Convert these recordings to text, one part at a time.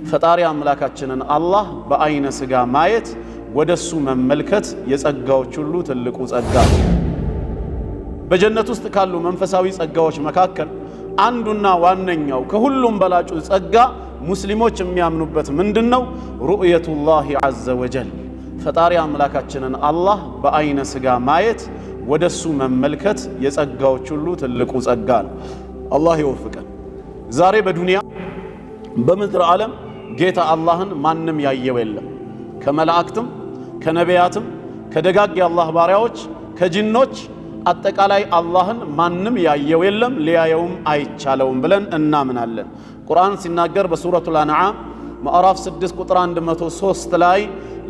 ፈጣሪ አምላካችንን አላህ በአይነ ስጋ ማየት ወደሱ መመልከት የጸጋዎች ሁሉ ትልቁ ጸጋ። በጀነት ውስጥ ካሉ መንፈሳዊ ጸጋዎች መካከል አንዱና ዋነኛው ከሁሉም በላጩ ጸጋ ሙስሊሞች የሚያምኑበት ምንድነው? ሩእየቱላሂ ዐዘ ወጀል ፈጣሪ አምላካችንን አላህ በአይነ ስጋ ማየት ወደሱ መመልከት የጸጋዎች ሁሉ ትልቁ ጸጋ ነው። አላህ ይወፍቀን። ዛሬ በዱንያ በምድር ዓለም ጌታ አላህን ማንም ያየው የለም። ከመላእክትም ከነቢያትም ከደጋግ የአላህ ባሪያዎች ከጂኖች አጠቃላይ አላህን ማንም ያየው የለም፣ ሊያየውም አይቻለውም ብለን እናምናለን። ቁርአን ሲናገር በሱረቱል አንዓም ምዕራፍ 6 ቁጥር 103 ላይ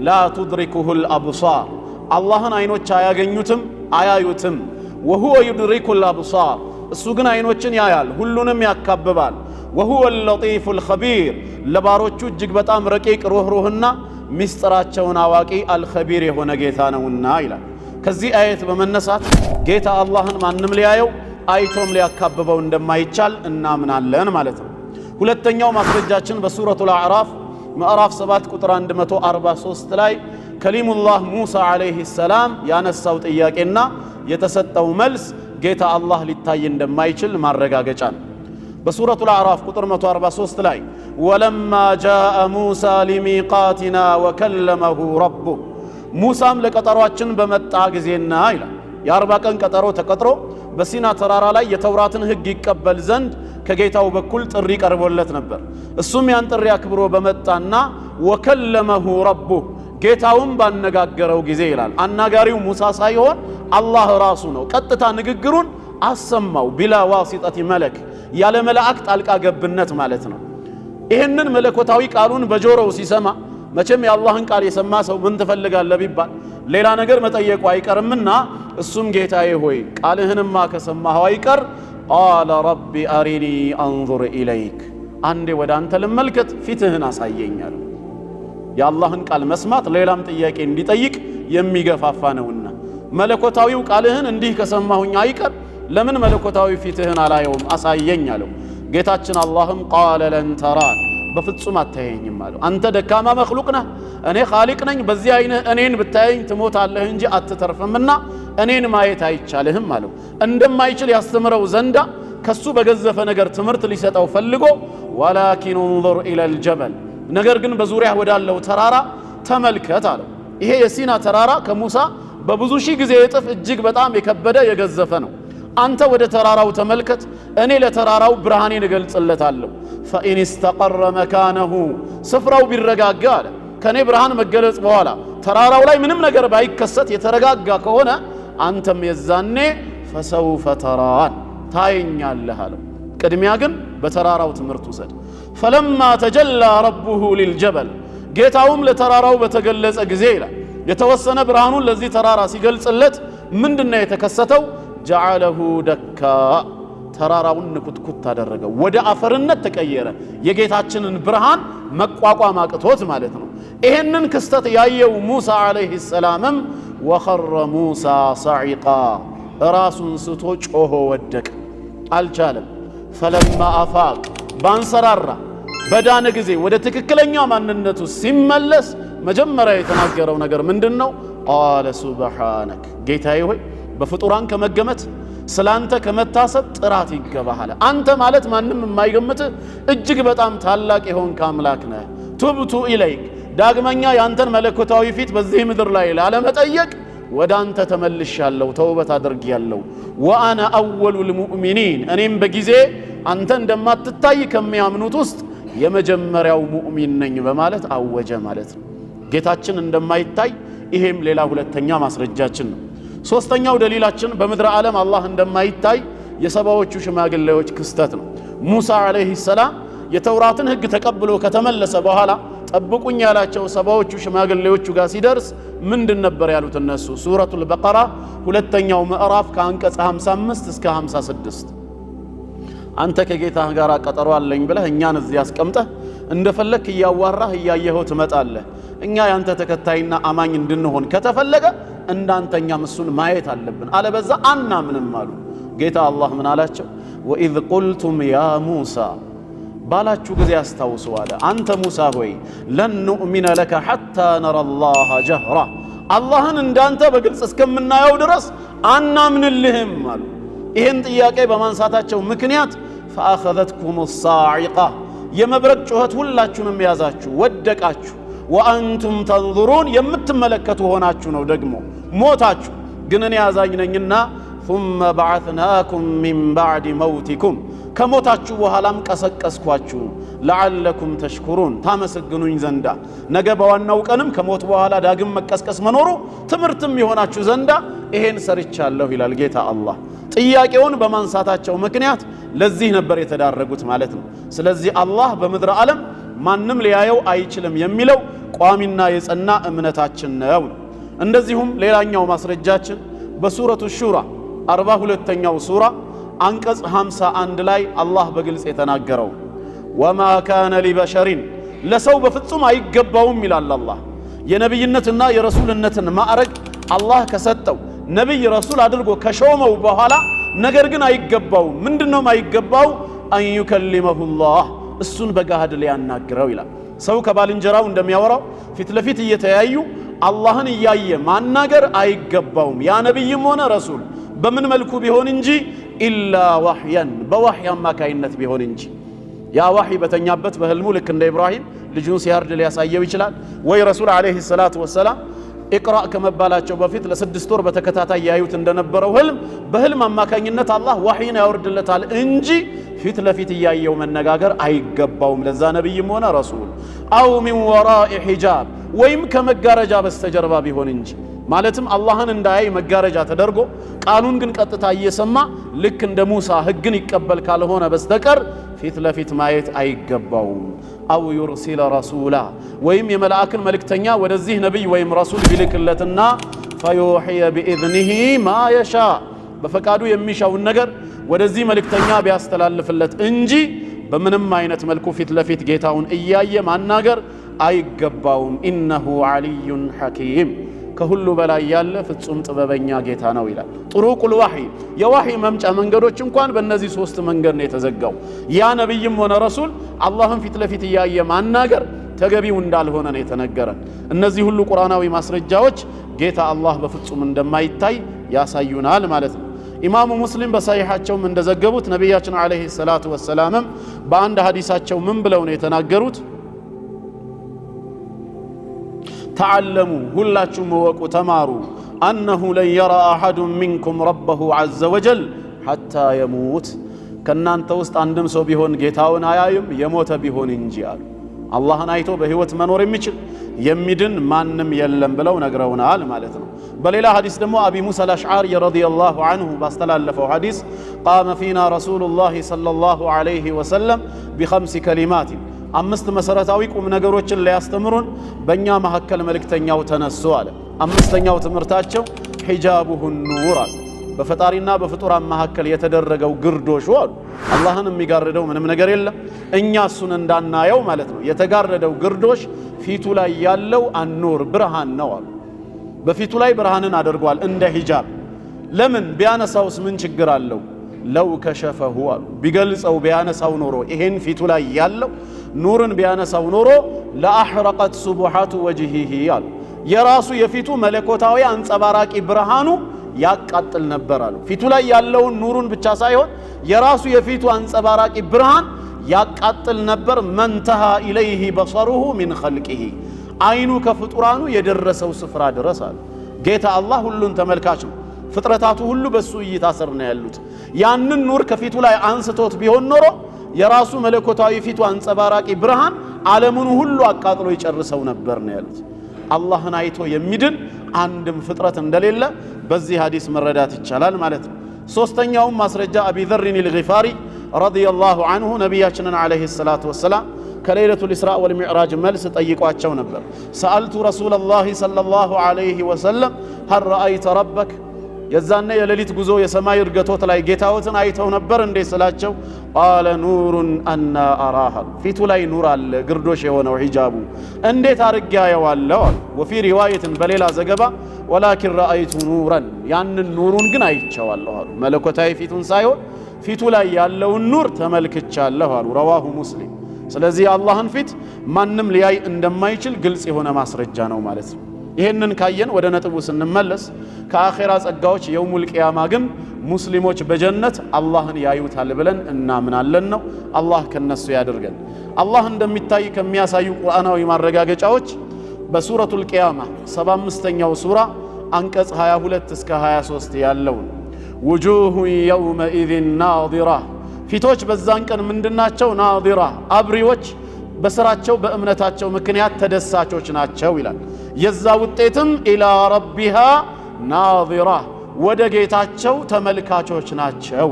ላ ቱድሪኩሁል አብሳር አላህን አይኖች አያገኙትም አያዩትም፣ ወሁወ ዩድሪኩል አብሳር እሱ ግን አይኖችን ያያል ሁሉንም ያካብባል፣ ወሁወ ለጢፉል ኸቢር ለባሮቹ እጅግ በጣም ረቂቅ ሩህሩህና ሚስጥራቸውን አዋቂ አልኸቢር የሆነ ጌታ ነውና ይላል። ከዚህ አየት በመነሳት ጌታ አላህን ማንም ሊያየው አይቶም ሊያካብበው እንደማይቻል እናምናለን ማለት ነው። ሁለተኛው ማስረጃችን በሱረቱል አዕራፍ ምዕራፍ 7 ቁጥር 143 ላይ ከሊሙላህ ሙሳ አለይሂ ሰላም ያነሳው ጥያቄና የተሰጠው መልስ ጌታ አላህ ሊታይ እንደማይችል ማረጋገጫ ነው። በሱረቱል አዕራፍ ቁጥር 143 ላይ ወለማ ጃአ ሙሳ ሊሚቃቲና ወከለመሁ ረቡ ሙሳም ለቀጠሯችን በመጣ ጊዜና ይላል የ40 ቀን ቀጠሮ ተቀጥሮ በሲና ተራራ ላይ የተውራትን ሕግ ይቀበል ዘንድ ከጌታው በኩል ጥሪ ቀርቦለት ነበር። እሱም ያን ጥሪ አክብሮ በመጣና ወከለመሁ ረቡ ጌታውም ባነጋገረው ጊዜ ይላል አናጋሪው ሙሳ ሳይሆን አላህ ራሱ ነው። ቀጥታ ንግግሩን አሰማው ቢላ ዋሲጠቲ መለክ ያለ መላእክት ጣልቃ ገብነት ማለት ነው። ይህንን መለኮታዊ ቃሉን በጆሮው ሲሰማ መቼም የአላህን ቃል የሰማ ሰው ምን ትፈልጋለህ ቢባል ሌላ ነገር መጠየቁ አይቀርምና እሱም ጌታዬ ሆይ ቃልህንማ ከሰማኸው አይቀር ቃለ ረቢ አሪኒ አንዙር ኢለይክ አንዴ ወደ አንተ ልመልከት ፊትህን አሳየኛል። የአላህን ቃል መስማት ሌላም ጥያቄ እንዲጠይቅ የሚገፋፋ ነውና መለኮታዊው ቃልህን እንዲህ ከሰማሁኝ አይቀር ለምን መለኮታዊ ፊትህን አላየውም አሳየኝ አለው። ጌታችን አላህም ቃለ ለን ተራን በፍጹም አታየኝም አለው። አንተ ደካማ መክሉቅ ነህ፣ እኔ ኻሊቅ ነኝ። በዚህ አይነት እኔን ብታየኝ ትሞታለህ እንጂ አትተርፍምና እኔን ማየት አይቻልህም አለው። እንደማይችል ያስተምረው ዘንዳ ከሱ በገዘፈ ነገር ትምህርት ሊሰጠው ፈልጎ ወላኪን እንظር ኢለል ጀበል ነገር ግን በዙሪያ ወዳለው ተራራ ተመልከት አለው። ይሄ የሲና ተራራ ከሙሳ በብዙ ሺህ ጊዜ እጥፍ እጅግ በጣም የከበደ የገዘፈ ነው። አንተ ወደ ተራራው ተመልከት፣ እኔ ለተራራው ብርሃኔን እገልጽለታለሁ። ፈኢን እስተቀረ መካነሁ ስፍራው ቢረጋጋ አለ ከኔ ብርሃን መገለጽ በኋላ ተራራው ላይ ምንም ነገር ባይከሰት የተረጋጋ ከሆነ አንተም የዛኔ ፈሰውፈ ተራን ታየኛለህ አለው። ቅድሚያ ግን በተራራው ትምህርት ውሰድ። ፈለማ ተጀላ ረቡሁ ሊልጀበል ጌታውም ለተራራው በተገለጸ ጊዜ ይላል የተወሰነ ብርሃኑን ለዚህ ተራራ ሲገልጽለት ምንድነው የተከሰተው? ጀዓለሁ ደካ ተራራውን ንኩትኩት አደረገው፣ ወደ አፈርነት ተቀየረ። የጌታችንን ብርሃን መቋቋም አቅቶት ማለት ነው። ይሄንን ክስተት ያየው ሙሳ አለይሂ ሰላምም ወኸረ ሙሳ ሰዒቃ ራሱን ስቶ ጮሆ ወደቀ፣ አልቻለም። ፈለማ አፋቅ ባንሰራራ በዳነ ጊዜ ወደ ትክክለኛ ማንነቱ ሲመለስ መጀመሪያ የተናገረው ነገር ምንድነው? ቃለ ሱብሓነክ ጌታዬ ሆይ በፍጡራን ከመገመት ስላንተ ከመታሰብ ጥራት ይገባሃል። አንተ ማለት ማንም የማይገምት እጅግ በጣም ታላቅ የሆንክ አምላክ ነህ። ቱብቱ ኢለይክ ዳግመኛ ያንተን መለኮታዊ ፊት በዚህ ምድር ላይ ላለመጠየቅ ወደ አንተ ተመልሻለሁ፣ ተውበት አድርጌያለሁ። ወአና አወሉል ሙእሚኒን እኔም በጊዜ አንተ እንደማትታይ ከሚያምኑት ውስጥ የመጀመሪያው ሙእሚን ነኝ በማለት አወጀ ማለት ነው። ጌታችን እንደማይታይ ይሄም ሌላ ሁለተኛ ማስረጃችን ነው። ሶስተኛው ደሊላችን በምድር ዓለም አላህ እንደማይታይ የሰባዎቹ ሽማግሌዎች ክስተት ነው። ሙሳ አለይሂ ሰላም የተውራትን ሕግ ተቀብሎ ከተመለሰ በኋላ ጠብቁኝ ያላቸው ሰባዎቹ ሽማግሌዎቹ ጋር ሲደርስ ምንድን ነበር ያሉት እነሱ? ሱረቱል በቀራ ሁለተኛው ምዕራፍ ከአንቀጽ 55 እስከ 56 አንተ ከጌታህ ጋር ቀጠሮ አለኝ ብለህ እኛን እዚህ አስቀምጠህ እንደፈለክ እያዋራህ እያየኸው ትመጣለህ። እኛ ያንተ ተከታይና አማኝ እንድንሆን ከተፈለገ እንዳንተኛም እሱን ማየት አለብን፣ አለበዛ አናምንም አሉ። ጌታ አላህ ምን አላቸው? ወኢዝ ቁልቱም ያ ሙሳ ባላችሁ ጊዜ አስታውሱ አለ። አንተ ሙሳ ሆይ ለን ኑእሚነ ለከ ሐታ ነረ አላህ ጀህራ፣ አላህን እንዳንተ በግልጽ እስከምናየው ድረስ አናምንልህም አሉ። ይህን ጥያቄ በማንሳታቸው ምክንያት ፈአኸዘትኩም ሳዒቃ፣ የመብረቅ ጩኸት ሁላችሁንም ያዛችሁ፣ ወደቃችሁ። ወአንቱም ተንዙሩን፣ የምትመለከቱ ሆናችሁ ነው ደግሞ ሞታችሁ። ግን እኔ አዛኝ ነኝና ثم بعثناكم من بعد موتكم፣ ከሞታችሁ በኋላም ቀሰቀስኳችሁ። ለዓለኩም ተሽኩሩን፣ ታመሰግኑኝ ዘንዳ ነገ በዋናው ቀንም ከሞት በኋላ ዳግም መቀስቀስ መኖሩ ትምህርትም የሆናችሁ ዘንዳ ይሄን ሰርቻለሁ ይላል ጌታ አላህ። ጥያቄውን በማንሳታቸው ምክንያት ለዚህ ነበር የተዳረጉት ማለት ነው። ስለዚህ አላህ በምድር ዓለም ማንም ሊያየው አይችልም የሚለው ቋሚና የጸና እምነታችን ነው። እንደዚሁም ሌላኛው ማስረጃችን በሱረቱ ሹራ 42ኛው ሱራ አንቀጽ 51 ላይ አላህ በግልጽ የተናገረው ወማ ካነ ሊበሸሪን፣ ለሰው በፍጹም አይገባውም ይላል አላህ። የነብይነትና የረሱልነትን ማዕረግ አላህ ከሰጠው ነብይ ረሱል አድርጎ ከሾመው በኋላ ነገር ግን አይገባውም። ምንድነው አይገባው? አን ዩከሊመሁላህ፣ እሱን በጋሃድ ሊያናግረው ይላል። ሰው ከባልንጀራው እንደሚያወራው ፊት ለፊት እየተያዩ አላህን እያየ ማናገር አይገባውም፣ ያ ነብይም ሆነ ረሱል በምን መልኩ ቢሆን እንጂ ኢላ ወህያን፣ በወህይ አማካይነት ቢሆን እንጂ። ያ ወህይ በተኛበት በህልሙ ልክ እንደ ኢብራሂም ልጁን ሲያርድ ሊያሳየው ይችላል። ወይ ረሱል አለይሂ ሰላቱ ወሰላም ኢቅራ ከመባላቸው በፊት ለ6 ወር በተከታታይ ያዩት እንደነበረው ህልም በህልም አማካኝነት አላህ ወህይን ያወርድለታል እንጂ ፊት ለፊት እያየው መነጋገር አይገባውም ለዛ ነብይም ሆነ ረሱል። አው ሚን ወራኢ ሒጃብ፣ ወይም ከመጋረጃ በስተጀርባ ቢሆን እንጂ። ማለትም አላህን እንዳያይ መጋረጃ ተደርጎ ቃሉን ግን ቀጥታ እየሰማ ልክ እንደ ሙሳ ህግን ይቀበል ካልሆነ በስተቀር ፊት ለፊት ማየት አይገባውም። አው ዩርሲለ ረሱላ፣ ወይም የመላእክን መልእክተኛ ወደዚህ ነብይ ወይም ረሱል ቢልክለትና ፈዩሕየ ቢኢዝኒሂ ማ የሻ፣ በፈቃዱ የሚሻውን ነገር ወደዚህ መልእክተኛ ቢያስተላልፍለት እንጂ በምንም አይነት መልኩ ፊት ለፊት ጌታውን እያየ ማናገር አይገባውም። ኢነሁ ዓሊዩን ሐኪም፣ ከሁሉ በላይ ያለ ፍጹም ጥበበኛ ጌታ ነው ይላል። ጥሩቁል ወህይ፣ የወህይ መምጫ መንገዶች እንኳን በእነዚህ 3 መንገድ ነው የተዘጋው። ያ ነብይም ሆነ ረሱል አላህን ፊት ለፊት እያየ ማናገር ተገቢው እንዳልሆነ ነው የተነገረን። እነዚህ ሁሉ ቁርአናዊ ማስረጃዎች ጌታ አላህ በፍጹም እንደማይታይ ያሳዩናል ማለት ነው። ኢማሙ ሙስሊም በሳሒሓቸውም እንደዘገቡት ነቢያችን አለይሂ ሰላቱ ወሰላምም በአንድ ሐዲሳቸው ምን ብለው ነው የተናገሩት? ተዓለሙ፣ ሁላችሁም እወቁ ተማሩ፣ አነሁ ለን የራ አሐዱን ሚንኩም ረበሁ ዐዘ ወጀል ሐታ የሙት፣ ከእናንተ ውስጥ አንድም ሰው ቢሆን ጌታውን አያይም የሞተ ቢሆን እንጂ አሉ። አላህን አይቶ በህይወት መኖር የሚችል የሚድን ማንም የለም ብለው ነግረውናል ማለት ነው። በሌላ ሐዲስ ደግሞ አቢ ሙሳ አልአሽዓሪ ረዲየላሁ ዐንሁ ባስተላለፈው ሐዲስ ቃመ ፊና ረሱሉላህ ሰለላሁ ዐለይሂ ወሰለም ቢኸምስ ከሊማት፣ 5 መሰረታዊ ቁም ነገሮችን ሊያስተምሩን በእኛ መካከል መልእክተኛው ተነሱ አለ። 5ኛው ትምህርታቸው ሒጃቡሁ ኑር አለ። በፈጣሪና በፍጡራን መካከል የተደረገው ግርዶሹ አሉ። አላህን የሚጋርደው ምንም ነገር የለም፣ እኛ እሱን እንዳናየው ማለት ነው። የተጋረደው ግርዶሽ ፊቱ ላይ ያለው አኑር ብርሃን ነው አሉ። በፊቱ ላይ ብርሃንን አድርጓል እንደ ሂጃብ። ለምን ቢያነሳውስ ምን ችግር አለው? ለው ከሸፈሁ አሉ፣ ቢገልጸው ቢያነሳው ኖሮ ይሄን ፊቱ ላይ ያለው ኑርን ቢያነሳው ኖሮ ለአሕረቀት ሱቡሓቱ ወጅሂሂ አሉ፣ የራሱ የፊቱ መለኮታዊ አንጸባራቂ ብርሃኑ ያቃጥል ነበር አሉ። ፊቱ ላይ ያለውን ኑሩን ብቻ ሳይሆን የራሱ የፊቱ አንጸባራቂ ብርሃን ያቃጥል ነበር። መንተሃ ኢለይሂ በሰሩሁ ሚን ኸልቂሂ፣ አይኑ ከፍጡራኑ የደረሰው ስፍራ ድረስ አሉ። ጌታ አላህ ሁሉን ተመልካች ነው። ፍጥረታቱ ሁሉ በሱ እይታ ስር ነው ያሉት። ያንን ኑር ከፊቱ ላይ አንስቶት ቢሆን ኖሮ የራሱ መለኮታዊ ፊቱ አንጸባራቂ ብርሃን ዓለሙን ሁሉ አቃጥሎ ይጨርሰው ነበር ነው ያሉት። አላህን አይቶ የሚድን አንድም ፍጥረት እንደሌለ በዚህ ሐዲስ መረዳት ይቻላል ማለት ነው። 3ኛው ማስረጃ አቢ ዘርን አልጊፋሪ ረዲየላሁ ዐንሁ ነቢያችንን አለይሂ ሰላቱ ወሰላም ከሌሊቱል ኢስራእ ወልሚዕራጅ መልስ ጠይቋቸው ነበር። ሰአልቱ ረሱለላሂ ሰለላሁ ዐለይሂ ወሰለም ሀል ረአይተ ረበክ፣ የዛነ የሌሊት ጉዞ የሰማይ እርገቶት ላይ ጌታዎትን አይተው ነበር እንዴ ስላቸው፣ ቃለ ኑሩን አና አራሃ፣ ፊቱ ላይ ኑር አለ ግርዶሽ የሆነው ሒጃቡ እንዴት አርጌ አየዋለሁ አሉ። ወፊ ሪዋየትን በሌላ ዘገባ ወላኪን ረአይቱ ኑረን፣ ያንን ኑሩን ግን አይቼዋለሁ አሉ። መለኮታዊ ፊቱን ሳይሆን ፊቱ ላይ ያለውን ኑር ተመልክቻለሁ አሉ። ረዋሁ ሙስሊም። ስለዚህ አላህን ፊት ማንም ሊያይ እንደማይችል ግልጽ የሆነ ማስረጃ ነው ማለት ነው። ይሄንን ካየን ወደ ነጥቡ ስንመለስ ከአኺራ ጸጋዎች የውሙል ቂያማ ግን ሙስሊሞች በጀነት አላህን ያዩታል ብለን እናምናለን ነው። አላህ ከነሱ ያድርገን። አላህ እንደሚታይ ከሚያሳዩ ቁርአናዊ ማረጋገጫዎች በሱረቱል ቂያማ 75ኛው ሱራ አንቀጽ 22 እስከ 23 ያለው ውጁሁ የውመኢዝን ናዚራ፣ ፊቶች በዛን ቀን ምንድናቸው? ናዚራ፣ አብሪዎች፣ በስራቸው በእምነታቸው ምክንያት ተደሳቾች ናቸው ይላል። የዛ ውጤትም ኢላ ረቢሃ ናዚራ፣ ወደ ጌታቸው ተመልካቾች ናቸው።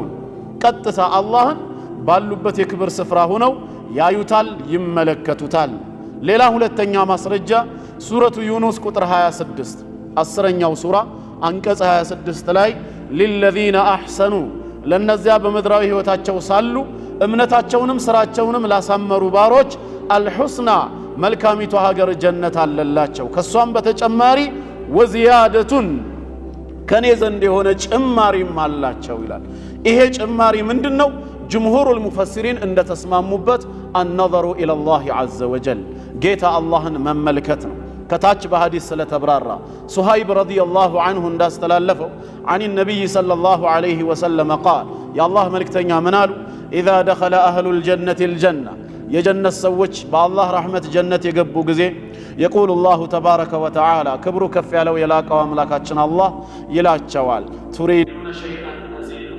ቀጥታ አላህን ባሉበት የክብር ስፍራ ሆነው ያዩታል፣ ይመለከቱታል። ሌላ ሁለተኛ ማስረጃ ሱረቱ ዩኑስ ቁጥር 26 10ኛው ሱራ አንቀጽ 26 ላይ ሊለዚነ አሕሰኑ፣ ለነዚያ በምድራዊ ህይወታቸው ሳሉ እምነታቸውንም ስራቸውንም ላሳመሩ ባሮች አልሑስና፣ መልካሚቱ ሀገር ጀነት አለላቸው፣ ከሷም በተጨማሪ ወዚያደቱን፣ ከኔ ዘንድ የሆነ ጭማሪም አላቸው ይላል። ይሄ ጭማሪ ምንድነው? ጅምሁሩል ሙፈሲሪን እንደተስማሙበት አነዘሩ ኢለላህ ዐዘ ወጀል፣ ጌታ አላህን መመልከት ነው። ከታች በሐዲስ ስለተብራራ ሱሃይብ ረዲየላሁ ዐንሁ እንዳስተላለፈው አን ነቢይ ሰለላሁ ዐለይሂ ወሰለም ቃል፣ የአላህ መልእክተኛ ምን አሉ? ኢዛ ደኸለ አህሉል ጀነቲ ልጀና፣ የጀነት ሰዎች በአላህ ረሕመት ጀነት የገቡ ጊዜ የቁሉ ላሁ ተባረከ ወተዓላ፣ ክብሩ ከፍ ያለው የላቀው አምላካችን አላህ ይላቸዋል፣ ቱሪዱነ ሸይአን አዚዱ፣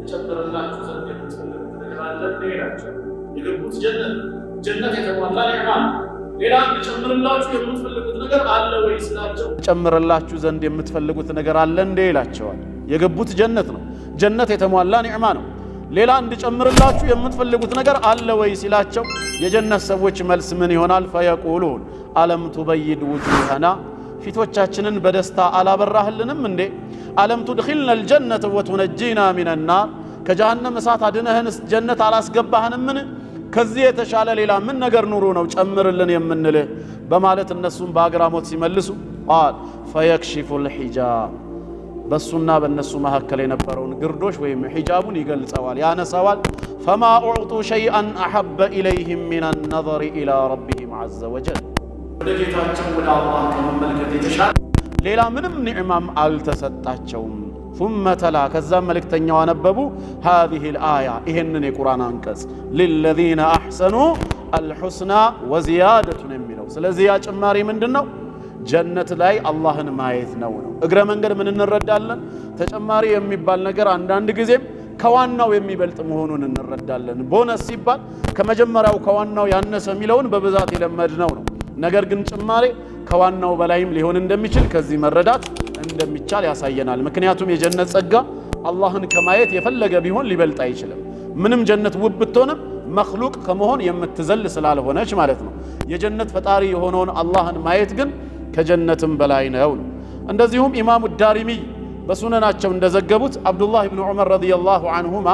ተጨምርላችሁ ዘንድ የምትፈልጉት ነገር አለ ይላቸው። የገቡት ጀነት የተሟላ ኒዕማ፣ ሌላ እንጨምርላችሁ የምትፈልጉት ነገር አለ ወይ ስላቸው፣ ጨምርላችሁ ዘንድ የምትፈልጉት ነገር አለ እንዴ ይላቸዋል። የገቡት ጀነት ነው፣ ጀነት የተሟላ ኒዕማ ነው። ሌላ እንድጨምርላችሁ የምትፈልጉት ነገር አለ ወይ ሲላቸው የጀነት ሰዎች መልስ ምን ይሆናል? ፈየቁሉን አለም ቱበይድ ውጁሃና፣ ፊቶቻችንን በደስታ አላበራህልንም እንዴ? አለም ቱድኺልና አልጀነተ ወቱነጂና ሚነናር፣ ከጀሃነም እሳት አድነህንስ ጀነት አላስገባህንምን? ከዚህ የተሻለ ሌላ ምን ነገር ኑሮ ነው ጨምርልን የምንልህ? በማለት እነሱም በአግራሞት ሲመልሱ ቃል ፈየክሽፉል ሒጃብ፣ በሱና በነሱ መካከል የነበረውን ግርዶሽ ወይም ሒጃቡን ይገልጸዋል፣ ያነሳዋል። ፈማ ኡዕጡ ሸይአን አሐበ ኢለይህም ሚነ ነዘሪ ኢላ ረቢሂም ዐዘ ወጀል፣ ወደ ጌታቸው ወደ አላህ ከመመልከት የተሻለ ሌላ ምንም ኒዕማም አልተሰጣቸውም። ثم تلا ከዛም መልእክተኛው አነበቡ هذه الآية፣ ይሄንን የቁርአን አንቀጽ للذين أحسنوا الحسنى وزيادة የሚለው። ስለዚህ ያ ጭማሪ ምንድነው? ጀነት ላይ አላህን ማየት ነው። እግረ መንገድ ምን እንረዳለን? ተጨማሪ የሚባል ነገር አንዳንድ ጊዜም ከዋናው የሚበልጥ መሆኑን እንረዳለን። ቦነስ ሲባል ከመጀመሪያው ከዋናው ያነሰ የሚለውን በብዛት የለመድነው ነው። ነገር ግን ጭማሪ ከዋናው በላይም ሊሆን እንደሚችል ከዚህ መረዳት እንደሚቻል ያሳየናል። ምክንያቱም የጀነት ጸጋ አላህን ከማየት የፈለገ ቢሆን ሊበልጥ አይችልም። ምንም ጀነት ውብ ብትሆንም መኽሉቅ ከመሆን የምትዘል ስላልሆነች ማለት ነው። የጀነት ፈጣሪ የሆነውን አላህን ማየት ግን ከጀነትም በላይ ነው። እንደዚሁም ኢማሙ ዳሪሚ በሱነናቸው እንደዘገቡት አብዱላህ ኢብኑ ዑመር ረዲየላሁ ዐንሁማ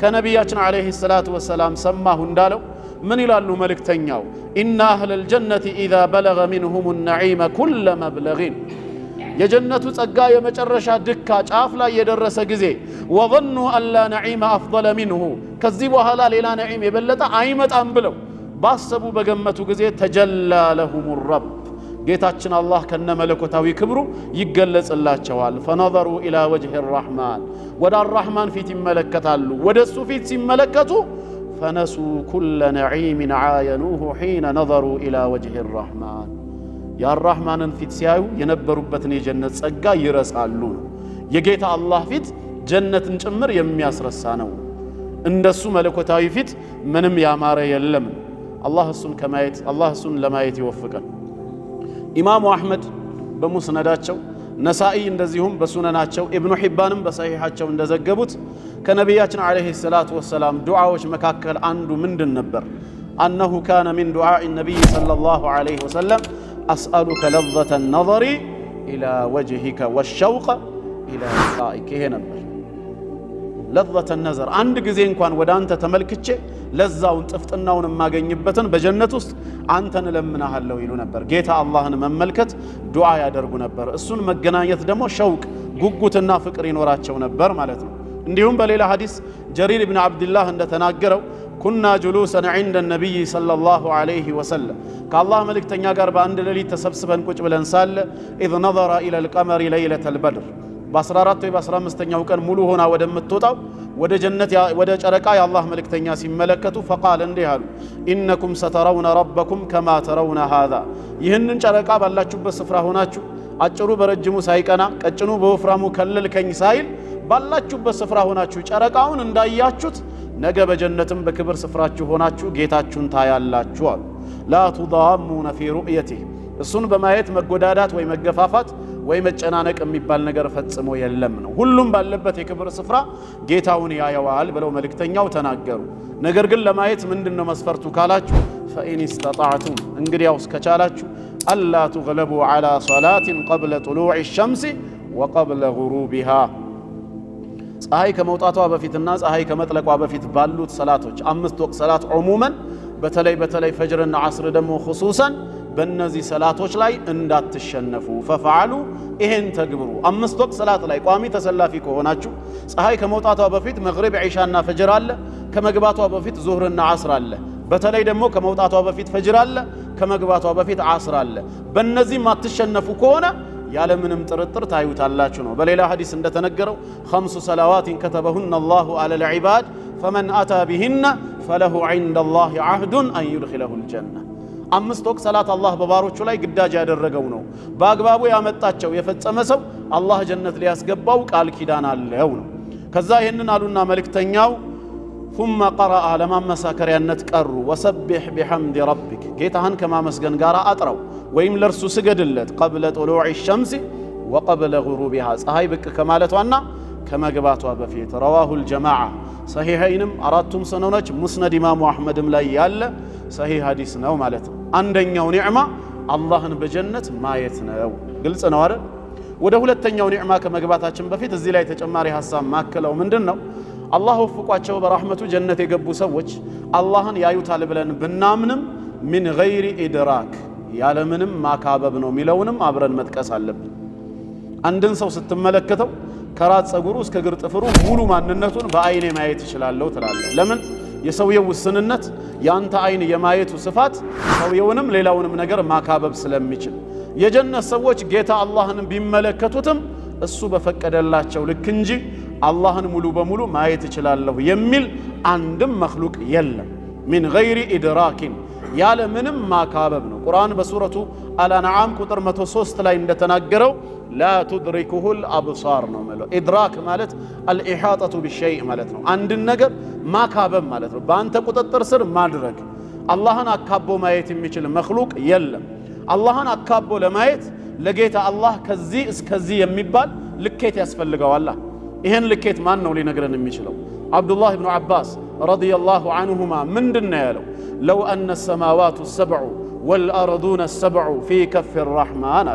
ከነቢያችን ዐለይሂ ሰላቱ ወሰላም ሰማሁ እንዳለው ምን ይላሉ መልእክተኛው? ኢነ አህለል ጀነቲ ኢዛ በለገ ሚንሁም ነዒመ ኩለ መብለጊን፣ የጀነቱ ጸጋ የመጨረሻ ድካ ጫፍ ላይ የደረሰ ጊዜ ወظኑ አላ ነዒመ አፍضለ ሚንሁ፣ ከዚህ በኋላ ሌላ ነዒም የበለጠ አይመጣም ብለው ባሰቡ በገመቱ ጊዜ ተጀላ ለሁም ረብ፣ ጌታችን አላህ ከነ መለኮታዊ ክብሩ ይገለጽላቸዋል። ፈነዘሩ ኢላ ወጅህ ራሕማን፣ ወደ አራሕማን ፊት ይመለከታሉ። ወደ እሱ ፊት ሲመለከቱ ፈነሱ ኩለ ነዒምን ዓየኑሁ ሒነ ነዘሩ ኢላ ወጅህ ራሕማን፣ የአራሕማንን ፊት ሲያዩ የነበሩበትን የጀነት ጸጋ ይረሳሉ። የጌታ አላህ ፊት ጀነትን ጭምር የሚያስረሳ ነው። እንደሱ መለኮታዊ ፊት ምንም ያማረ የለም። አላህ እሱን ለማየት ይወፍቀን። ኢማሙ አሕመድ በሙስነዳቸው፣ ነሳኢ እንደዚሁም በሱነናቸው፣ ኢብኑ ሒባንም በሰሒሓቸው እንደዘገቡት ከነቢያችን ዐለይሂ ሰላቱ ወሰላም ዱዓዎች መካከል አንዱ ምንድን ነበር? አነሁ ካነ ሚን ዱዓኢ ነቢይ ሰለላሁ ዐለይሂ ወሰለም አስአሉከ ለዘተ ነዘሪ ኢላ ወጅሂከ ወሸውቀ ኢላ ሊቃኢከ። ይሄ ነበር ለዘተ ነዘር፣ አንድ ጊዜ እንኳን ወደ አንተ ተመልክቼ ለዛውን ጥፍጥናውን የማገኝበትን በጀነት ውስጥ አንተን እለምናሃለሁ ይሉ ነበር። ጌታ አላህን መመልከት ዱዓ ያደርጉ ነበር። እሱን መገናኘት ደግሞ ሸውቅ፣ ጉጉትና ፍቅር ይኖራቸው ነበር ማለት ነው። እንዲሁም በሌላ ሐዲስ ጀሪር ብን ዓብድላህ እንደተናገረው كنا جلوسا عند النبي صلى الله عليه وسلم كالله ملك تنياغر باند ليلة تسبسبن كوچ بلن سال إذ نظر إلى القمر ليلة البدر باسرارات باسرا مستنياو كان ሙሉ ሆና ወደምትወጣው ወደ ጀነት ወደ ጨረቃ የአላህ መልእክተኛ ሲመለከቱ فقال እንዲህ አሉ إنكم سترون ربكم كما ترون هذا ይህንን ጨረቃ ባላችሁበት ስፍራ ሆናችሁ አጭሩ በረጅሙ ሳይቀና ቀጭኑ በወፍራሙ ከለልከኝ ሳይል ባላችሁበት ስፍራ ሆናችሁ ጨረቃውን እንዳያችሁት ነገ በጀነትም በክብር ስፍራችሁ ሆናችሁ ጌታችሁን ታያላችሁ አሉ لا تضامون في رؤيته እሱን በማየት መጎዳዳት ወይ መገፋፋት ወይ መጨናነቅ የሚባል ነገር ፈጽሞ የለም ነው ሁሉም ባለበት የክብር ስፍራ ጌታውን ያያዋል ብለው መልእክተኛው ተናገሩ ነገር ግን ለማየት ምንድነው መስፈርቱ ካላችሁ فإن استطعتم እንግዲያው እስከቻላችሁ ألا تغلبوا على صلاة قبل طلوع الشمس وقبل غروبها ፀሐይ ከመውጣቷ በፊትና ፀሐይ ከመጥለቋ በፊት ባሉት ሰላቶች አምስት ወቅት ሰላት ዑሙመን በተለይ ፈጅርና ዐስር ደግሞ ኹሱሳን በእነዚህ ሰላቶች ላይ እንዳትሸነፉ ፈፈዓሉ ይሄን ተግብሩ አምስት ወቅት ሰላት ላይ ቋሚ ተሰላፊ ከሆናችሁ ፀሐይ ከመውጣቷ በፊት መግሪብ ዒሻና ፈጅር አለ ከመግባቷ በፊት ዙህርና ዐስር አለ በተለይ ደግሞ ከመውጣቷ በፊት ፈጅር አለ ከመግባቷ በፊት ዐስር አለ በእነዚህ ማትሸነፉ ከሆነ ያለ ምንም ጥርጥር ታዩታላችሁ ነው በሌላ ሐዲስ እንደተነገረው خمس صلوات كتبهن الله على العباد فمن أتى بهن فله عند الله عهد أن يدخله الجنة አምስት ወቅት ሰላት አላህ በባሮቹ ላይ ግዳጅ ያደረገው ነው በአግባቡ ያመጣቸው የፈጸመ ሰው አላህ ጀነት ሊያስገባው ቃል ኪዳን አለው ነው ከዛ ይሄንን አሉና መልእክተኛው ثم قرأ لما مساكريانت قروا وسبح بحمد ربك ጌታህን ከማመስገን ጋር አጥራው ወይም ለርሱ ስገድለት قبل طلوع الشمس وقبل غروبها ፀሐይ ብቅ ከማለቷና ከመግባቷ በፊት رواه الجماعه صحيحينم አራቱም ሰነኖች ሙስነድ ኢማሙ አህመድም ላይ ያለ صحيح ሐዲስ ነው ማለት ነው አንደኛው ኒዕማ አላህን በጀነት ማየት ነው ግልጽ ነው አይደል ወደ ሁለተኛው ኒዕማ ከመግባታችን በፊት እዚህ ላይ ተጨማሪ ሐሳብ ማከለው ምንድነው አላህ ወፍቋቸው በረህመቱ ጀነት የገቡ ሰዎች አላህን ያዩታል ብለን ብናምንም من غير إدراك ያለምንም ማካበብ ነው ሚለውንም አብረን መጥቀስ አለብን አንድን ሰው ስትመለከተው ከራስ ጸጉሩ እስከ ግር ጥፍሩ ሙሉ ማንነቱን በአይኔ ማየት ይችላልው ትላለህ ለምን የሰውየው ውስንነት ያንተ አይን የማየቱ ስፋት ሰውየውንም ሌላውንም ነገር ማካበብ ስለሚችል የጀነት ሰዎች ጌታ አላህን ቢመለከቱትም እሱ በፈቀደላቸው ልክ እንጂ አላህን ሙሉ በሙሉ ማየት ይችላልው የሚል አንድም መخلوቅ የለም من غير إدراك ያለ ምንም ማካበብ ነው ቁርአን በሱረቱ አልአንዓም ቁጥር 103 ላይ እንደተናገረው لا تدركه الابصار ነው ማለት ኢድራክ ማለት الإحاطة بالشيء ማለት ነው አንድ ነገር ማካበብ ማለት ነው በአንተ ቁጥጥር ስር ማድረግ አላህን አካቦ ማየት የሚችል መخلوቅ የለም አላህን አካቦ ለማየት ለጌታ አላህ ከዚህ እስከዚህ የሚባል ልኬት ያስፈልገዋል ይሄን ልኬት ማን ነው ሊነግረን የሚችለው አብዱላህ ኢብኑ አባስ رضي الله عنهما من دنيالو لو أن السماوات السبع والأرضون السبع في كف الرحمن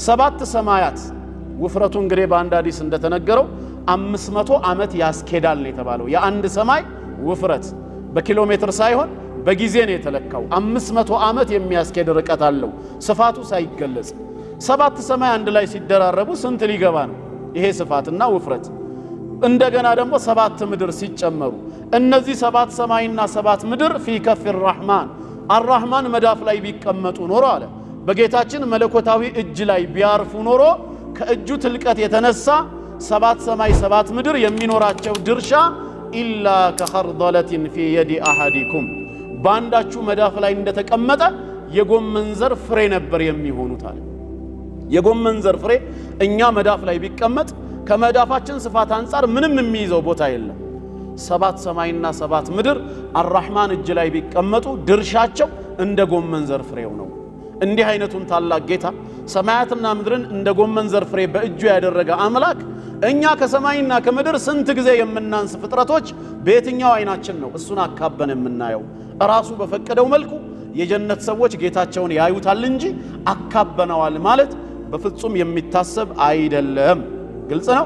سبات سمايات وفرتون قريبا عند حديث እንደተነገረው 500 ዓመት ያስኬዳል ነው የተባለው ያ አንድ ሰማይ ውፍረት በኪሎሜትር ሳይሆን በጊዜ ነው የተለካው 500 ዓመት የሚያስኬድ ርቀት አለው ስፋቱ ሳይገለጽ ሰባት ሰማይ አንድ ላይ ሲደራረቡ ስንት ሊገባ ነው ይሄ ስፋትና ውፍረት እንደገና ደግሞ ሰባት ምድር ሲጨመሩ እነዚህ ሰባት ሰማይና ሰባት ምድር في كف الرحمن الرحمن መዳፍ ላይ ቢቀመጡ ኖሮ አለ በጌታችን መለኮታዊ እጅ ላይ ቢያርፉ ኖሮ ከእጁ ትልቀት የተነሳ ሰባት ሰማይ ሰባት ምድር የሚኖራቸው ድርሻ ኢላ ከخردلة في يد احدكم ባንዳችሁ መዳፍ ላይ እንደተቀመጠ የጎመን ዘር ፍሬ ነበር የሚሆኑት አለ የጎመን ዘር ፍሬ እኛ መዳፍ ላይ ቢቀመጥ ከመዳፋችን ስፋት አንፃር ምንም የሚይዘው ቦታ የለም ሰባት ሰማይና ሰባት ምድር አርራህማን እጅ ላይ ቢቀመጡ ድርሻቸው እንደ ጎመን ዘር ፍሬው ነው እንዲህ አይነቱን ታላቅ ጌታ ሰማያትና ምድርን እንደ ጎመን ዘር ፍሬ በእጁ ያደረገ አምላክ እኛ ከሰማይና ከምድር ስንት ጊዜ የምናንስ ፍጥረቶች በየትኛው አይናችን ነው እሱን አካበን የምናየው ራሱ በፈቀደው መልኩ የጀነት ሰዎች ጌታቸውን ያዩታል እንጂ አካበነዋል ማለት በፍጹም የሚታሰብ አይደለም ግልጽ ነው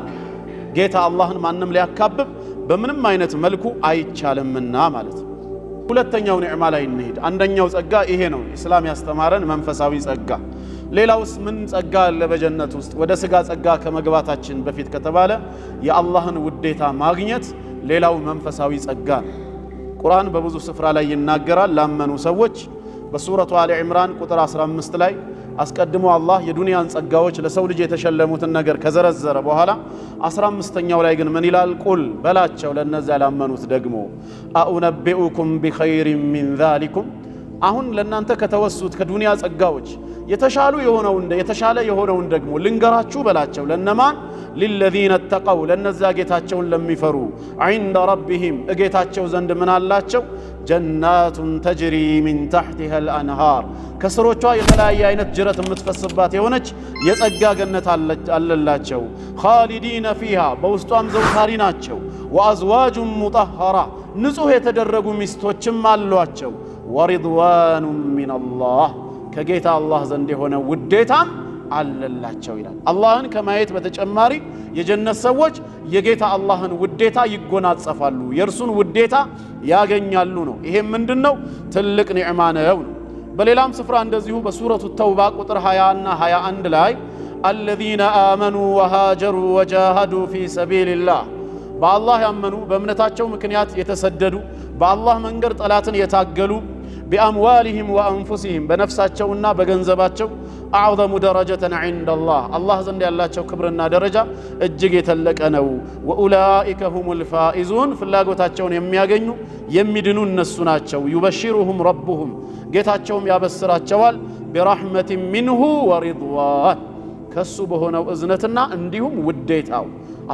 ጌታ አላህን ማንንም ሊያካብብ በምንም አይነት መልኩ አይቻልምና ማለት ሁለተኛው ኒዕማ ላይ እንሄድ አንደኛው ጸጋ ይሄ ነው እስላም ያስተማረን መንፈሳዊ ጸጋ ሌላውስ ምን ጸጋ አለ በጀነት ውስጥ ወደ ስጋ ጸጋ ከመግባታችን በፊት ከተባለ የአላህን ውዴታ ማግኘት ሌላው መንፈሳዊ ጸጋ ቁርአን በብዙ ስፍራ ላይ ይናገራል ላመኑ ሰዎች በሱረቱ አሊ ኢምራን ቁጥር 15 ላይ አስቀድሞ አላህ የዱንያን ጸጋዎች ለሰው ልጅ የተሸለሙትን ነገር ከዘረዘረ በኋላ 15ኛው ላይ ግን ምን ይላል? ቁል በላቸው ለነዚያ ላመኑት ደግሞ አኡነቢኡኩም ቢኸይሪን ሚን ዛሊኩም አሁን ለናንተ ከተወሱት ከዱንያ ጸጋዎች የተሻለ የሆነውን ደግሞ ልንገራችሁ በላቸው ለነማን للذين اتقوا ለነዚያ ጌታቸውን ለሚፈሩ عند ربهم እጌታቸው ዘንድ ምን አላቸው? جنات تجري من تحتها الأنهار ከስሮቿ የተለያየ አይነት ጅረት የምትፈስባት የሆነች የጸጋ ገነት አለላቸው خالدين فيها በውስጧም ዘውታሪ ናቸው وأزواج مطهرة ንጹህ የተደረጉ ሚስቶችም አሏቸው ورضوان من الله ከጌታ አላህ ዘንድ የሆነ ውዴታም አለላቸው ይላል። አላህን ከማየት በተጨማሪ የጀነት ሰዎች የጌታ አላህን ውዴታ ይጎናጸፋሉ፣ የእርሱን ውዴታ ያገኛሉ ነው። ይሄም ምንድነው? ትልቅ ኒዕማ ነው። በሌላም ስፍራ እንደዚሁ በሱረቱ ተውባ ቁጥር 20 እና 21 ላይ الذين آمنوا وهاجروا وجاهدوا في سبيل الله በአላህ ያመኑ በእምነታቸው ምክንያት የተሰደዱ በአላህ መንገድ ጠላትን የታገሉ بأموالهم وأنفسهم بنفساتቸውና በገንዘባቸው أعظم درجة عند الله الله ዘንድ ያላቸው ክብርና ደረጃ እጅግ የተለቀ ነው وأولئك هم الفائزون ፍላጎታቸውን የሚያገኙ የሚድኑ እነሱ ናቸው يبشرهم ربهم ጌታቸውም ያበስራቸዋል برحمة منه ورضوان ከሱ በሆነው እዝነትና እንዲሁም ውዴታው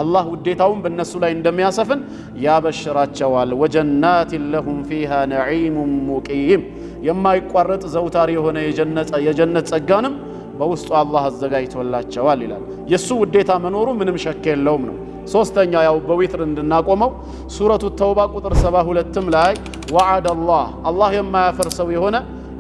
አላህ ውዴታውን በእነሱ ላይ እንደሚያሰፍን ያበሽራቸዋል وجنات لهم فيها نعيم مقيم የማይቋረጥ ዘውታሪ የሆነ የጀነት ጸጋንም በውስጡ አላህ አዘጋጅቶላቸዋል ይላል። የሱ ውዴታ መኖሩ ምንም ሸክ የለውም ነው። ሶስተኛ ያው በዊትር እንድናቆመው ሱረቱ ተውባ ቁጥር 72ም ላይ وعد الله የማያፈርሰው የሆነ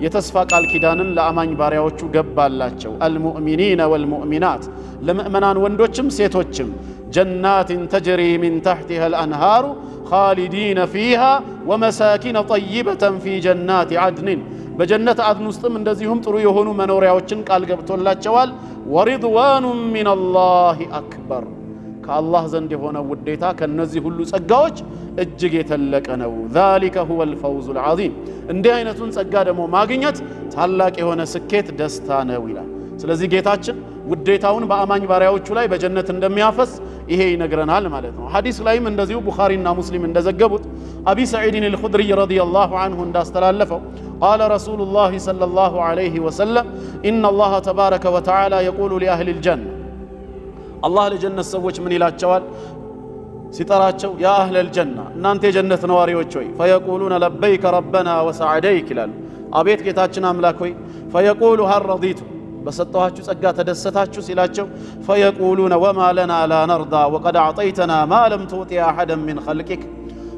የተስፋ ቃል ኪዳንን ለአማኝ ባሪያዎቹ ገባላቸው المؤمنين والمؤمنات ለምእመናን ወንዶችም ሴቶችም جنات تجري من تحتها الأنهار خالدين فيها ومساكن طيبة في جنات عدن بجنة عدن ውስጥም እንደዚሁም ጥሩ የሆኑ መኖሪያዎችን ቃል ገብቶላቸዋል ورضوان من الله أكبر ከአላህ ዘንድ የሆነ ውዴታ ከነዚህ ሁሉ ጸጋዎች እጅግ የተለቀ ነው ذلك هو الفوز العظيم እንዲህ አይነቱን ጸጋ ደግሞ ማግኘት ታላቅ የሆነ ስኬት ደስታ ነው ይላል። ስለዚህ ጌታችን ውዴታውን በአማኝ ባሪያዎቹ ላይ በጀነት እንደሚያፈስ ይሄ ይነግረናል ማለት ነው። ሐዲስ ላይም እንደዚሁ ቡኻሪና ሙስሊም እንደዘገቡት አቢ ሰዒድ አልኹድሪ ረዲየላሁ ዐንሁ እንዳስተላለፈው قال رسول الله صلى الله عليه وسلم إن الله تبارك وتعالى يقول لأهل الجنة الله لجنة ሰዎች ምን ይላቸዋል ሲጠራቸው ያ አህለ الجنة እናንተ የጀነት ነዋሪዎች ሆይ فيقولون لبيك ربنا وسعديك ይላሉ። አቤት ጌታችን አምላክ ሆይ فيقول هل رضيتم በሰጣችሁ ጸጋ ተደሰታችሁ ሲላቸው فيقولون وما لنا لا نرضى وقد اعطيتنا ما لم تعطي احدا من خلقك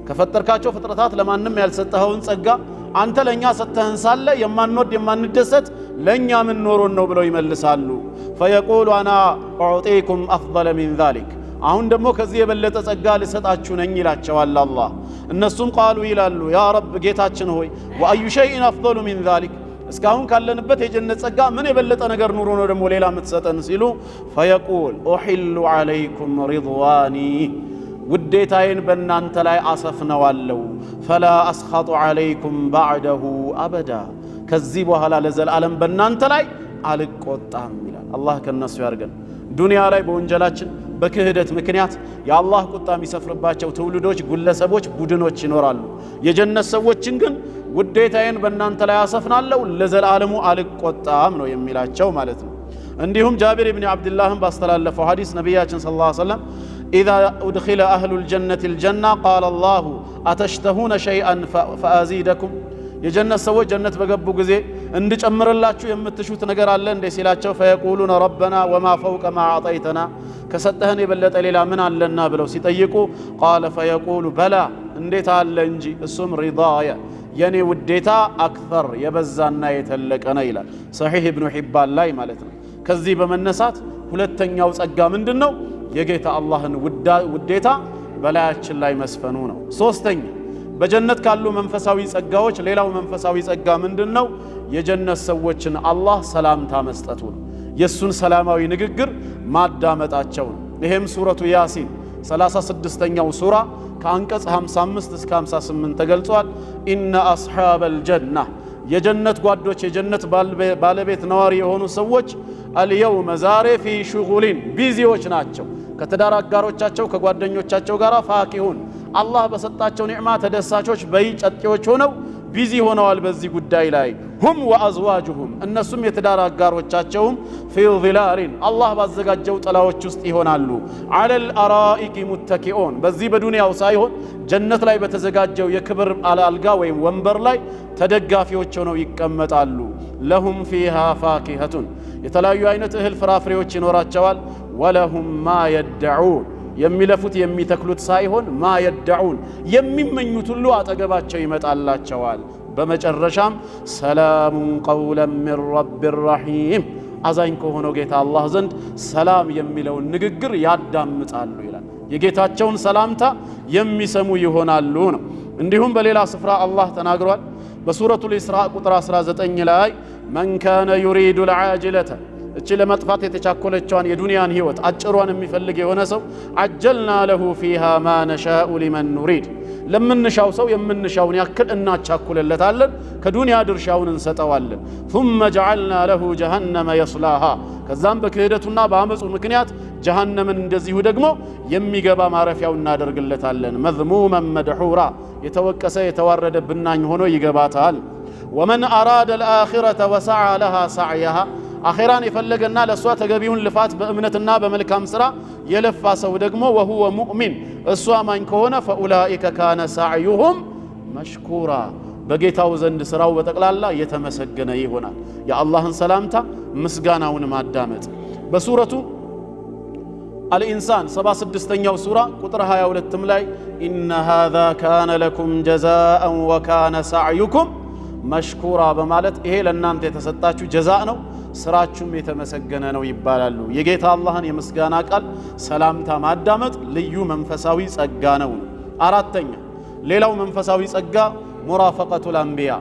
ከፈጠርካቸው ፍጥረታት ለማንም ያልሰጠኸውን ጸጋ አንተ ለኛ ሰጥተህን ሳለ የማንወድ የማንደሰት ለኛ ምን ኖሮን ነው ብለው ይመልሳሉ። فيقول انا اعطيكم افضل من ذلك አሁን ደግሞ ከዚህ የበለጠ ጸጋ ልሰጣችሁ ነኝ ይላቸዋል አላህ። እነሱም ቃሉ ይላሉ ያ ረብ ጌታችን ሆይ واي شيء افضل من ذلك እስካሁን ካለንበት የጀነት ጸጋ ምን የበለጠ ነገር ኑሮ ነው ደግሞ ሌላ የምትሰጠን ሲሉ فيقول احل عليكم رضواني ውዴታዬን በእናንተ ላይ አሰፍነዋለሁ فلا اسخط عليكم بعده ابدا ከዚህ በኋላ ለዘላለም በእናንተ ላይ አልቆጣም ይላል። አላህ ከነሱ ያርገን። ዱንያ ላይ በወንጀላችን በክህደት ምክንያት የአላህ ቁጣ የሚሰፍርባቸው ትውልዶች፣ ግለሰቦች፣ ቡድኖች ይኖራሉ። የጀነት ሰዎችን ግን ውዴታዬን በእናንተ ላይ አሰፍናለሁ ለዘላለሙ አልቆጣም ነው የሚላቸው ማለት ነው። እንዲሁም ጃቢር ኢብኑ አብዱላህም ባስተላለፈው ሐዲስ ነብያችን ሰለላሁ ዐለይሂ ወሰለም إذا أدخل أهل الجنة الجنة قال الله أتشتهون شيئا فأزيدكم የጀነት ሰዎች ጀነት በገቡ ጊዜ እንድጨምርላችሁ የምትሹት ነገር አለ እንደ ሲላቸው فيقولون ربنا وما فوق ما أعطيتنا ከሰጠህን የበለጠ ሌላ ምን አለና ብለው ሲጠይቁ قال فيقول بلى እንዴት አለ እንጂ እሱም رضايا የኔ ውዴታ አክثر የበዛና የተለቀ ነው ይላል ሰሒህ ኢብኑ ሒባን ላይ ማለት ነው። ከዚህ በመነሳት ሁለተኛው ጸጋ ምንድነው? የጌታ አላህን ውዴታ በላያችን ላይ መስፈኑ ነው። ሶስተኛ በጀነት ካሉ መንፈሳዊ ጸጋዎች ሌላው መንፈሳዊ ጸጋ ምንድነው? የጀነት ሰዎችን አላህ ሰላምታ መስጠቱ ነው። የሱን ሰላማዊ ንግግር ማዳመጣቸው ነው። ይሄም ሱረቱ ያሲን 36ኛው ሱራ ከአንቀጽ 55 እስከ 58 ተገልጿል። ኢነ አስሓበል ጀና የጀነት ጓዶች የጀነት ባለቤት ነዋሪ የሆኑ ሰዎች አልየውመ ዛሬ ፊ ሹጉሊን ቢዚዎች ናቸው ከትዳር አጋሮቻቸው ከጓደኞቻቸው ጋር ፋኪሁን አላህ በሰጣቸው ኒዕማ ተደሳቾች በይጨጤዎች ሆነው ቢዚ ሆነዋል በዚህ ጉዳይ ላይ ሁም ወአዝዋጁሁም እነሱም የትዳር አጋሮቻቸውም ፊ ዚላሊን አላህ ባዘጋጀው ጥላዎች ውስጥ ይሆናሉ ዐለል አራኢቂ ሙተኪኡን በዚህ በዱንያው ሳይሆን ጀነት ላይ በተዘጋጀው የክብር አልጋ ወይም ወንበር ላይ ተደጋፊዎች ሆነው ይቀመጣሉ ለሁም ፊሃ ፋኪሀቱን የተለያዩ አይነት እህል ፍራፍሬዎች ይኖራቸዋል ወለሁም ማ የደዑን የሚለፉት የሚተክሉት ሳይሆን ማ የደዑን የሚመኙት ሁሉ አጠገባቸው ይመጣላቸዋል በመጨረሻም ሰላሙን ቀውለን ሚን ረቢር ረሒም አዛኝ ከሆነው ጌታ አላህ ዘንድ ሰላም የሚለውን ንግግር ያዳምጣሉ ይላል የጌታቸውን ሰላምታ የሚሰሙ ይሆናሉ ነው እንዲሁም በሌላ ስፍራ አላህ ተናግሯል በሱረቱል ኢስራእ ቁጥር 19 ላይ መን ካነ ዩሪዱ ልዓጅለተ እቺ ለመጥፋት የተቻኮለችዋን የዱንያን ህይወት አጭሯን የሚፈልግ የሆነ ሰው አጀልና ለሁ ፊሃ ማ ነሻኡ ሊመን ኑሪድ ለምንሻው ሰው የምንሻውን ያክል እናቻኩለለታለን ከዱንያ ድርሻውን እንሰጠዋለን ثم جعلنا له جهنم يصلاها ከዛም በክህደቱና በአመፁ ምክንያት ጀሃነምን እንደዚሁ ደግሞ የሚገባ ማረፊያው እናደርግለታለን መዝሙመን መድሑራ የተወቀሰ የተዋረደ ብናኝ ሆኖ ይገባታል ومن أراد الآخرة وسعى لها سعيها አኺራን የፈለገና ለሷ ተገቢውን ልፋት በእምነትና በመልካም ስራ የለፋ ሰው ደግሞ وهو مؤمن እሷ ማኝ ከሆነ فأولئك كان سعيهم مشكورا በጌታው ዘንድ ስራው በጠቅላላ የተመሰገነ ይሆናል የአላህን ሰላምታ ምስጋናውን ማዳመጥ በሱረቱ አልኢንሳን 76ኛው ሱራ ቁጥር 22 ላይ إن هذا كان لكم جزاء وكان سعيكم مشكورا በማለት ይሄ ለእናንተ የተሰጣችሁ ጀዛእ ነው ስራችሁም የተመሰገነ ነው ይባላሉ የጌታ አላህን የምስጋና ቃል ሰላምታ ማዳመጥ ልዩ መንፈሳዊ ጸጋ ነው አራተኛ ሌላው መንፈሳዊ ጸጋ ሙራፈቀቱል አንቢያ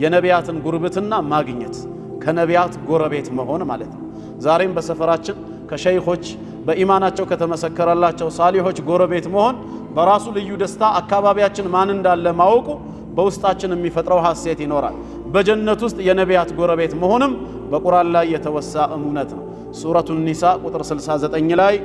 የነቢያትን ጉርብትና ማግኘት ከነቢያት ጎረቤት መሆን ማለት ነው ዛሬም በሰፈራችን ከሸይኾች በኢማናቸው ከተመሰከረላቸው ሳሊሆች ጎረቤት መሆን በራሱ ልዩ ደስታ አካባቢያችን ማን እንዳለ ማወቁ በውስጣችን የሚፈጥረው ሐሴት ይኖራል በጀነት ውስጥ የነቢያት ጎረቤት መሆንም በቁርአን ላይ የተወሳ እምነት ነው ሱረቱ ኒሳ ቁጥር 69 ላይ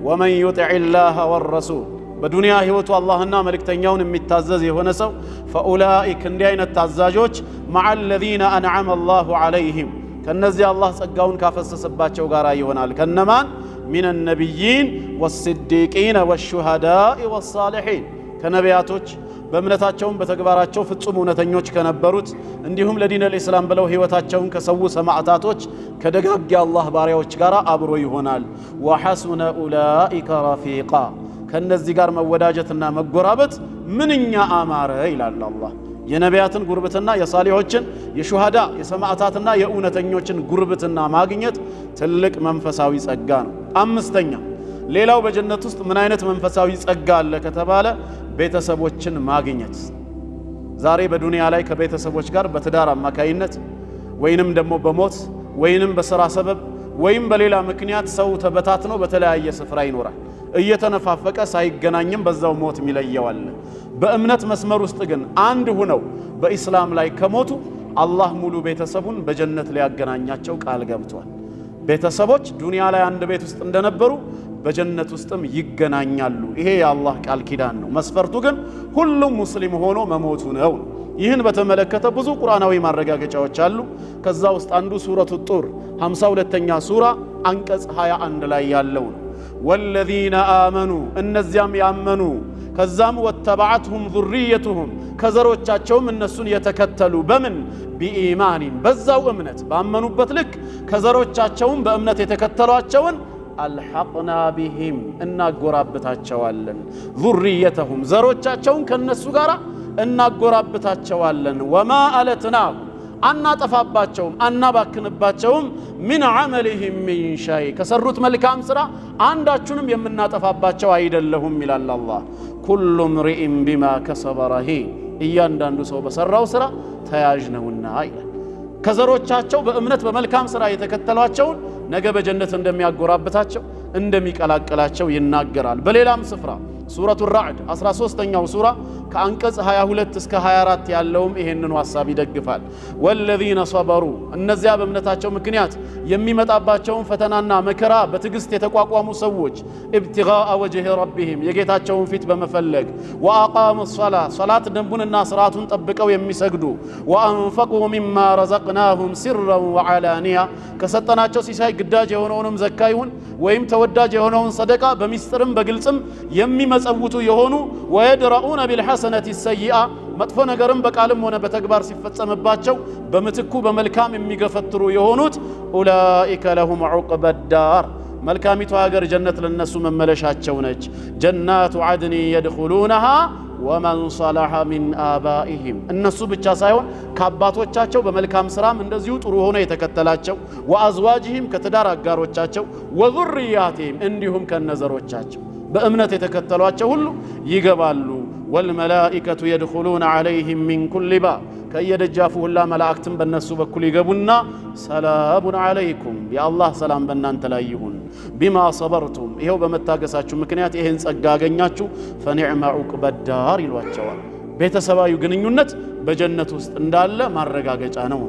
ወመን ዩጢዕላህ ወረሱል በዱንያ ህይወቱ አላህና መልእክተኛውን የሚታዘዝ የሆነ ሰው ፈኡላኢክ እንዲህ አይነት ታዛዦች مع الذين انعم الله عليهم ከነዚህ አላህ ጸጋውን ካፈሰሰባቸው ጋር ይሆናል ከነማን من النبيين والصديقين والشهداء والصالحين ከነቢያቶች በእምነታቸውም በተግባራቸው ፍጹም እውነተኞች ከነበሩት እንዲሁም ለዲን አልእስላም ብለው ህይወታቸውን ከሰው ሰማዕታቶች ከደጋግ አላህ ባሪያዎች ጋር አብሮ ይሆናል وحسن اولئك رفيقا ከነዚህ ጋር መወዳጀትና መጎራበት ምንኛ አማረ ይላል አላህ የነቢያትን ጉርብትና የሳሊሆችን የሹሃዳ የሰማዕታትና የእውነተኞችን ጉርብትና ማግኘት ትልቅ መንፈሳዊ ጸጋ ነው አምስተኛ ሌላው በጀነት ውስጥ ምን አይነት መንፈሳዊ ጸጋ አለ ከተባለ ቤተሰቦችን ማግኘት ዛሬ በዱንያ ላይ ከቤተሰቦች ጋር በትዳር አማካይነት ወይንም ደግሞ በሞት ወይንም በሥራ ሰበብ ወይም በሌላ ምክንያት ሰው ተበታትኖ በተለያየ ስፍራ ይኖራል እየተነፋፈቀ ሳይገናኝም በዛው ሞት ሚለየዋል በእምነት መስመር ውስጥ ግን አንድ ሆነው በእስላም ላይ ከሞቱ አላህ ሙሉ ቤተሰቡን በጀነት ሊያገናኛቸው ቃል ገብቷል ቤተሰቦች ዱንያ ላይ አንድ ቤት ውስጥ እንደነበሩ በጀነት ውስጥም ይገናኛሉ ይሄ የአላህ ቃል ኪዳን ነው መስፈርቱ ግን ሁሉም ሙስሊም ሆኖ መሞቱ ነው ይህን በተመለከተ ብዙ ቁርአናዊ ማረጋገጫዎች አሉ ከዛ ውስጥ አንዱ ሱረቱ ጡር 52ኛ ሱራ አንቀጽ 21 ላይ ያለው ነው والذين آمنوا እነዚያም ያመኑ ከዛም ወተባዓትሁም ذريتهم ከዘሮቻቸውም እነሱን የተከተሉ በምን ቢኢማኒን በዛው እምነት ባመኑበት ልክ ከዘሮቻቸውም በእምነት የተከተሏቸውን አልሐቅና ቢሂም እናጎራብታቸዋለን ذريتهم ዘሮቻቸውን ከነሱ ጋር እናጎራብታቸዋለን ወማ አለትናሁ አናጠፋባቸውም አናባክንባቸውም ምን عملهم من شيء ከሰሩት መልካም ስራ አንዳችንም የምናጠፋባቸው አይደለሁም ይላል አላህ كل امرئ بما كسب رهين እያንዳንዱ ሰው በሰራው ስራ ተያዥ ነውና ይላል ከዘሮቻቸው በእምነት በመልካም ስራ የተከተሏቸው ነገ በጀነት እንደሚያጎራብታቸው እንደሚቀላቀላቸው ይናገራል በሌላም ስፍራ ሱረቱ ራዕድ 13ኛው ሱራ ከአንቀጽ 22 እስከ 24 ያለውም ይሄንኑ ሐሳብ ይደግፋል። ወለዚነ ሰበሩ እነዚያ በእምነታቸው ምክንያት የሚመጣባቸውን ፈተናና መከራ በትዕግስት የተቋቋሙ ሰዎች ኢብቲጋአ ወጅህ ረቢሂም የጌታቸውን ፊት በመፈለግ ወአቃሙ ሶላት ደንቡንና ስርዓቱን ጠብቀው የሚሰግዱ ወአንፈቁ ሚማ ረዘቅናሁም ሲረን ወዓላኒያ ከሰጠናቸው ሲሳይ ግዳጅ የሆነውንም ዘካ ይሁን ወይም ተወዳጅ የሆነውን ሰደቃ በሚስጥርም በግልጽም የሚመጸውቱ የሆኑ ወየድረኡነ ቢልሐሰነቲ ሰይአ መጥፎ ነገርም በቃልም ሆነ በተግባር ሲፈጸምባቸው በምትኩ በመልካም የሚገፈትሩ የሆኑት ኡላኢከ ለሁም ዑቅበ ዳር መልካሚቱ ሀገር ጀነት ለነሱ መመለሻቸው ነች። ጀናቱ ዐድን የድኹሉነሃ ወመን ሰለሐ ሚን አባኢሂም እነሱ ብቻ ሳይሆን ከአባቶቻቸው በመልካም ስራም እንደዚሁ ጥሩ ሆኖ የተከተላቸው ወአዝዋጅሂም ከትዳር አጋሮቻቸው ወዙርያቲሂም እንዲሁም ከነዘሮቻቸው በእምነት የተከተሏቸው ሁሉ ይገባሉ። ወልመላኢከቱ የድኹሉነ ዐለይሂም ሚን ኩሊ ባብ ከየደጃፉ ሁላ መላእክትም በነሱ በኩል ይገቡና ሰላሙን ዐለይኩም የአላህ ሰላም በእናንተ ላይ ይሁን ቢማ ሰበርቱም ይኸው በመታገሳችሁ ምክንያት ይህን ጸጋ አገኛችሁ ፈኒዕመ ዑቅበ ዳር ይሏቸዋል። ቤተሰባዊ ግንኙነት በጀነት ውስጥ እንዳለ ማረጋገጫ ነው።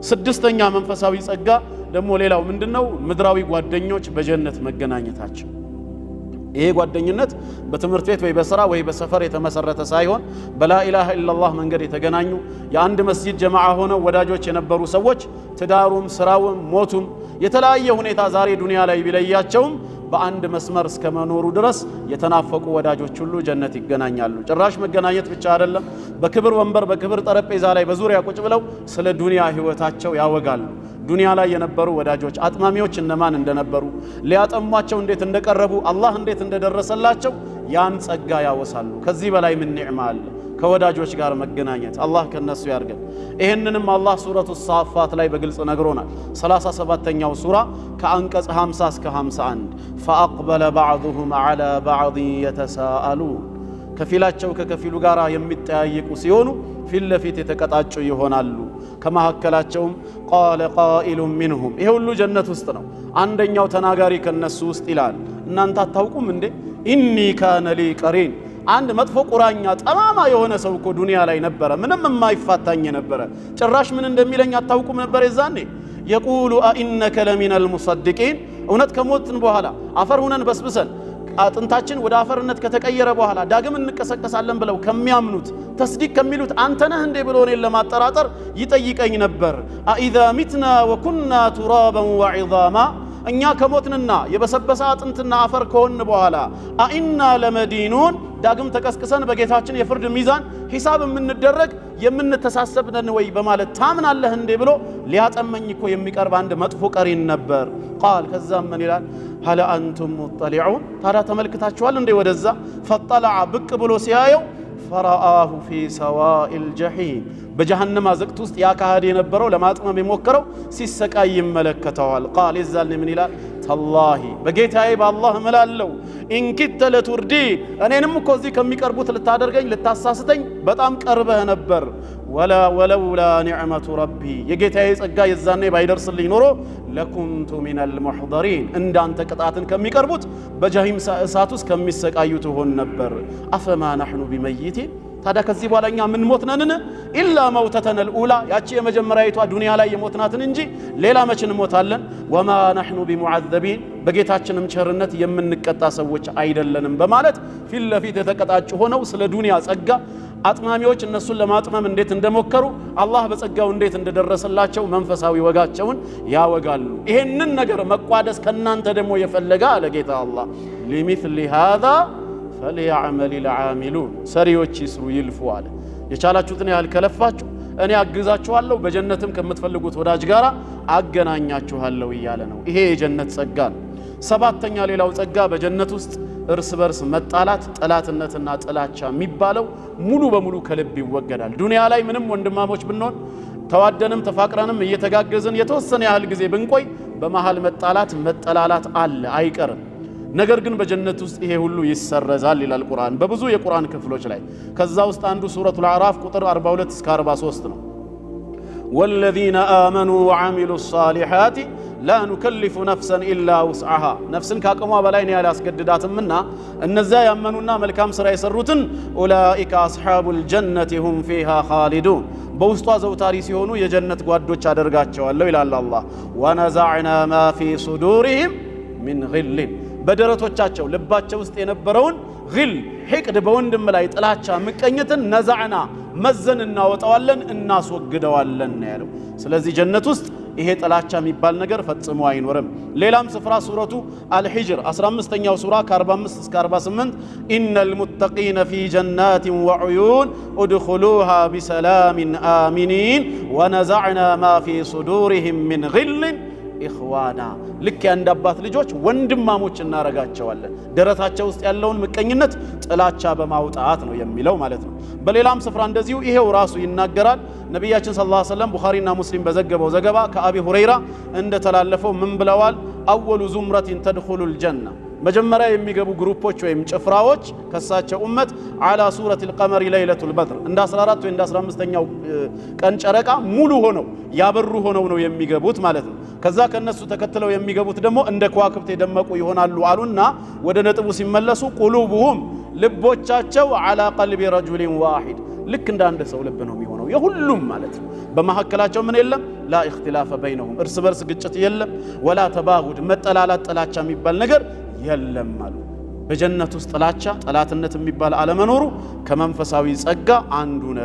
ስድስተኛ መንፈሳዊ ጸጋ ደግሞ ሌላው ምንድነው? ምድራዊ ጓደኞች በጀነት መገናኘታቸው። ይሄ ጓደኝነት በትምህርት ቤት ወይ በስራ ወይ በሰፈር የተመሰረተ ሳይሆን በላኢላሃ ኢላላህ መንገድ የተገናኙ የአንድ መስጂድ ጀማዓ ሆነው ወዳጆች የነበሩ ሰዎች ትዳሩም ስራውም ሞቱም የተለያየ ሁኔታ ዛሬ ዱንያ ላይ ቢለያቸውም በአንድ መስመር እስከ መኖሩ ድረስ የተናፈቁ ወዳጆች ሁሉ ጀነት ይገናኛሉ። ጭራሽ መገናኘት ብቻ አይደለም፣ በክብር ወንበር በክብር ጠረጴዛ ላይ በዙሪያ ቁጭ ብለው ስለ ዱንያ ህይወታቸው ያወጋሉ። ዱንያ ላይ የነበሩ ወዳጆች አጥማሚዎች እነማን እንደነበሩ፣ ሊያጠሟቸው እንዴት እንደቀረቡ፣ አላህ እንዴት እንደደረሰላቸው ያን ጸጋ ያወሳሉ። ከዚህ በላይ ምን ኒዕማ አለ? ከወዳጆች ጋር መገናኘት። አላህ ከነሱ ያርገን። ይሄንንም አላህ ሱረቱ ሳፋት ላይ በግልጽ ነግሮናል። 37ኛው ሱራ ከአንቀጽ 50 እስከ 51 ፈአቅበለ ባዕዱሁም ዐላ ባዕድ የተሳአሉን ከፊላቸው ከከፊሉ ጋር የሚጠያየቁ ሲሆኑ ፊት ለፊት የተቀጣጩ ይሆናሉ። ከመካከላቸውም ቃለ ቃኢሉን ሚንሁም ይሄ ሁሉ ጀነት ውስጥ ነው። አንደኛው ተናጋሪ ከነሱ ውስጥ ይላል እናንተ አታውቁም እንዴ ኢኒ ካነ ሊ ቀሪን አንድ መጥፎ ቁራኛ ጠማማ የሆነ ሰው እኮ ዱንያ ላይ ነበረ፣ ምንም የማይፋታኝ ነበረ። ጭራሽ ምን እንደሚለኝ አታውቁም ነበር? የዛኔ የቁሉ አኢነከ ለሚነል ሙሰዲቂን እውነት ከሞትን በኋላ አፈር ሁነን በስብሰን አጥንታችን ወደ አፈርነት ከተቀየረ በኋላ ዳግም እንቀሰቀሳለን ብለው ከሚያምኑት ተስዲቅ ከሚሉት አንተ ነህ እንዴ ብሎ እኔን ለማጠራጠር ይጠይቀኝ ነበር። አኢዛ ሚትና ወኩና ቱራበን ወዒዛማ እኛ ከሞትንና የበሰበሰ አጥንትና አፈር ከሆን በኋላ አኢና ለመዲኑን ዳግም ተቀስቅሰን በጌታችን የፍርድ ሚዛን ሂሳብ የምንደረግ የምንተሳሰብ ነን ወይ በማለት ታምናለህ እንዴ ብሎ ሊያጠመኝ እኮ የሚቀርብ አንድ መጥፎ ቀሪን ነበር። ቃል ከዛም ምን ይላል? ሀለ አንቱም ሙጠሊዑን ታዲያ ተመልክታችኋል እንዴ ወደዛ? ፈጠለዐ ብቅ ብሎ ሲያየው ፈረአሁ ፊ ሰዋኢል ጀሒም በጀሃነም አዘቅት ውስጥ ያካሃደ የነበረው ለማጥመም የሞከረው ሲሰቃይ ይመለከተዋል። ቃል የዛልኔ ምን ይላል? ተላሂ በጌታዬ በአላህ እምላለሁ ኢንኪተ ለቱርዲን እኔንም እኮ እዚህ ከሚቀርቡት ልታደርገኝ ልታሳስተኝ በጣም ቀርበህ ነበር። ወለውላ ኒዕመቱ ረቢ የጌታዬ ጸጋ የዛኔ ባይደርስልኝ ኖሮ ለኩንቱ ሚነል ሙሕደሪን እንዳንተ ቅጣትን ከሚቀርቡት በጀሂም እሳት ውስጥ ከሚሰቃዩት ሆን ነበር። አፈማ ነሕኑ ቢመይቲን ታዲያ ከዚህ በኋላ እኛ ምን ሞትነንን? ኢላ መውተተነል ኡላ ያቺ የመጀመሪያዊቷ ዱንያ ላይ የሞትናትን እንጂ ሌላ መች እንሞታለን? ወማ ነሕኑ ቢሙዓዘቢን በጌታችንም ቸርነት የምንቀጣ ሰዎች አይደለንም በማለት ፊት ለፊት የተቀጣጩ ሆነው ስለ ዱንያ ጸጋ አጥማሚዎች እነሱን ለማጥመም እንዴት እንደሞከሩ አላህ በጸጋው እንዴት እንደደረሰላቸው መንፈሳዊ ወጋቸውን ያወጋሉ። ይሄንን ነገር መቋደስ ከናንተ ደግሞ የፈለገ አለ ጌታ አላህ ሊሚስሊ ሃዛ ፈሊያዕመሊል ዓሚሉን ሰሪዎች ይስሩ ይልፉ አለ። የቻላችሁትን ያህል ከለፋችሁ እኔ አግዛችኋለሁ፣ በጀነትም ከምትፈልጉት ወዳጅ ጋር አገናኛችኋለሁ እያለ ነው። ይሄ የጀነት ጸጋ ነው። ሰባተኛ ሌላው ጸጋ በጀነት ውስጥ እርስ በርስ መጣላት፣ ጠላትነትና ጥላቻ የሚባለው ሙሉ በሙሉ ከልብ ይወገዳል። ዱንያ ላይ ምንም ወንድማሞች ብንሆን ተዋደንም ተፋቅረንም እየተጋገዝን የተወሰነ ያህል ጊዜ ብንቆይ በመሃል መጣላት መጠላላት አለ አይቀርም። ነገር ግን በጀነት ውስጥ ይሄ ሁሉ ይሰረዛል ይላል ቁርአን በብዙ የቁርአን ክፍሎች ላይ። ከዛ ውስጥ አንዱ ሱረቱል አዕራፍ ቁጥር 42 እስከ 43 ነው። ወለዚነ አመኑ ወዐሚሉ ሷሊሓቲ لا نكلف نفسا إلا وسعها نفسن كاقموا بلاين يا لاسقدداتمنا እነዚያ ያመኑና መልካም ሥራ የሰሩትን ኡላኢከ አስሐቡል ጀነቲ ሁም ፊሃ ኻሊዱን በውስጧ ዘውታሪ ሲሆኑ የጀነት ጓዶች አደርጋቸዋለሁ ይላል አላህ ወነዛዕና ማ ፊ ሱዱሪሂም ሚን ግል በደረቶቻቸው ልባቸው ውስጥ የነበረውን ግል ሕቅድ በወንድም ላይ ጥላቻ ምቀኝትን ነዛዕና መዘን እናወጣዋለን እናስወግደዋለን ያለው ስለዚህ ጀነት ውስጥ ይሄ ጥላቻ የሚባል ነገር ፈጽሞ አይኖርም ሌላም ስፍራ ሱረቱ አልሂጅር 15ኛው ሱራ ከ45 እስከ 48 ኢነል ሙተቂነ ፊ ጀናቲን ወዑዩን ادخلوها بسلام آمنين ونزعنا ما في صدورهم من غل إخوانا ልክ ያንድ አባት ልጆች ወንድማሞች እናረጋቸዋለን ደረታቸው ውስጥ ያለውን ምቀኝነት ጥላቻ በማውጣት ነው የሚለው ማለት ነው በሌላም ስፍራ እንደዚሁ ይሄው ራሱ ይናገራል ነብያችን ሰለላሁ ዐለይሂ ወሰለም ቡኻሪና ሙስሊም በዘገበው ዘገባ ከአቢ ሁረይራ እንደተላለፈው ምን ብለዋል አወሉ ዙምረቲን ተድኹሉል ጀና መጀመሪያ የሚገቡ ግሩፖች ወይም ጭፍራዎች ከሳቸው ኡመት አላ ሱረቲል ቀመሪ ለይለቱል በድር እንደ 14 ወይ እንደ 15ኛው ቀን ጨረቃ ሙሉ ሆነው ያበሩ ሆነው ነው የሚገቡት ማለት ነው ከዛ ከነሱ ተከትለው የሚገቡት ደግሞ እንደ ከዋክብት የደመቁ ይሆናሉ አሉና ወደ ነጥቡ ሲመለሱ ቁሉቡሁም ልቦቻቸው አላ ቀልቢ ረጁሊን ዋሂድ ልክ እንደ አንድ ሰው ልብ ነው የሚሆነው የሁሉም ማለት ነው በመሐከላቸው ምን የለም ላ ኢኽቲላፈ በይነሁም እርስ በርስ ግጭት የለም ወላ ተባጉድ መጠላላት ጥላቻ የሚባል ነገር የለም አሉ በጀነት ውስጥ ጥላቻ ጠላትነት የሚባል አለመኖሩ ከመንፈሳዊ ጸጋ አንዱ ነው